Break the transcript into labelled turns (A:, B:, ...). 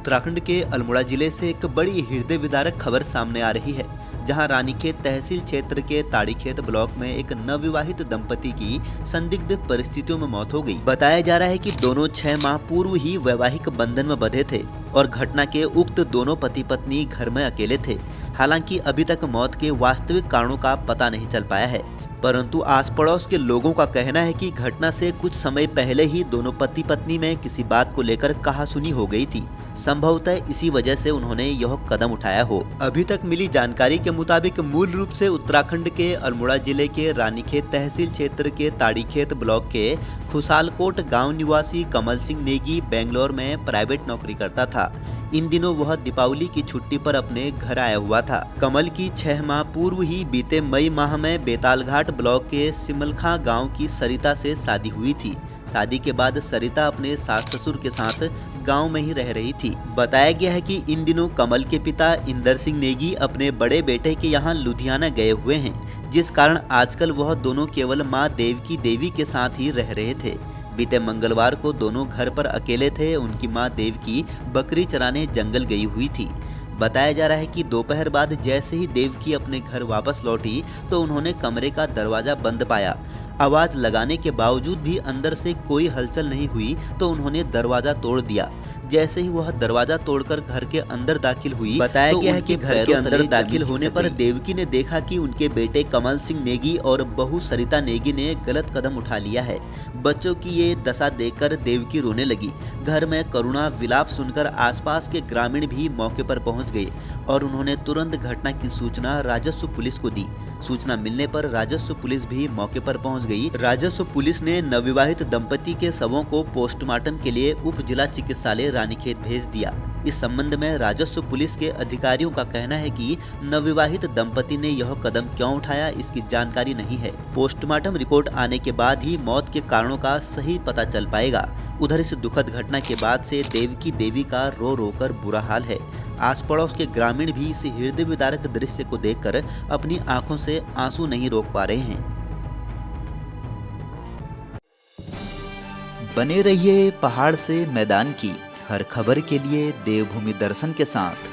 A: उत्तराखंड के अल्मोड़ा जिले से एक बड़ी हृदय विदारक खबर सामने आ रही है, जहां रानीखेत तहसील क्षेत्र के ताड़ीखेत ब्लॉक में एक नवविवाहित दंपति की संदिग्ध परिस्थितियों में मौत हो गई। बताया जा रहा है कि दोनों 6 माह पूर्व ही वैवाहिक बंधन में बंधे थे और घटना के उक्त दोनों पति पत्नी घर में अकेले थे। हालांकि अभी तक मौत के वास्तविक कारणों का पता नहीं चल पाया है, परंतु आस पड़ोस के लोगों का कहना है कि घटना से कुछ समय पहले ही दोनों पति पत्नी में किसी बात को लेकर कहासुनी हो गई थी। संभवतः इसी वजह से उन्होंने यह कदम उठाया हो। अभी तक मिली जानकारी के मुताबिक मूल रूप से उत्तराखंड के अल्मोड़ा जिले के रानीखेत तहसील क्षेत्र के ताड़ीखेत ब्लॉक के खुसालकोट गांव निवासी कमल सिंह नेगी बेंगलोर में प्राइवेट नौकरी करता था। इन दिनों वह दीपावली की छुट्टी पर अपने घर आया हुआ था। कमल की 6 माह पूर्व ही बीते मई माह में बेतालघाट ब्लॉक के सिमलखा गांव की सरिता से शादी हुई थी। शादी के बाद सरिता अपने सास ससुर के साथ गांव में ही रह रही थी। बताया गया है कि इन दिनों कमल के पिता इंदर सिंह नेगी अपने बड़े बेटे के यहाँ लुधियाना गए हुए हैं, जिस कारण आजकल वह दोनों केवल माँ देवकी देवी के साथ ही रह रहे थे। बीते मंगलवार को दोनों घर पर अकेले थे। उनकी मां देवकी बकरी चराने जंगल गई हुई थी। बताया जा रहा है कि दोपहर बाद जैसे ही देवकी अपने घर वापस लौटी तो उन्होंने कमरे का दरवाजा बंद पाया। आवाज लगाने के बावजूद भी अंदर से कोई हलचल नहीं हुई तो उन्होंने दरवाजा तोड़ दिया। जैसे ही वह दरवाजा तोड़कर घर के अंदर दाखिल हुई, बताया गया है कि घर के अंदर दाखिल होने पर देवकी ने देखा कि उनके बेटे कमल सिंह नेगी और बहू सरिता नेगी ने गलत कदम उठा लिया है। बच्चों की ये दशा देखकर देवकी रोने लगी। घर में करुणा विलाप सुनकर आसपास के ग्रामीण भी मौके पर पहुंच गए और उन्होंने तुरंत घटना की सूचना राजस्व पुलिस को दी। सूचना मिलने पर राजस्व पुलिस भी मौके पर पहुंच गई। राजस्व पुलिस ने नवविवाहित दंपति के शवों को पोस्टमार्टम के लिए उप जिला चिकित्सालय रानीखेत भेज दिया। इस संबंध में राजस्व पुलिस के अधिकारियों का कहना है कि नवविवाहित दंपति ने यह कदम क्यों उठाया, इसकी जानकारी नहीं है। पोस्टमार्टम रिपोर्ट आने के बाद ही मौत के कारणों का सही पता चल पाएगा। उधर इस दुखद घटना के बाद से देवकी देवी का रो रो कर बुरा हाल है। आस पड़ोस के ग्रामीण भी इस हृदय विदारक दृश्य को देखकर अपनी आंखों से आंसू नहीं रोक पा रहे हैं। बने रहिए पहाड़ से मैदान की हर खबर के लिए देवभूमि दर्शन के साथ।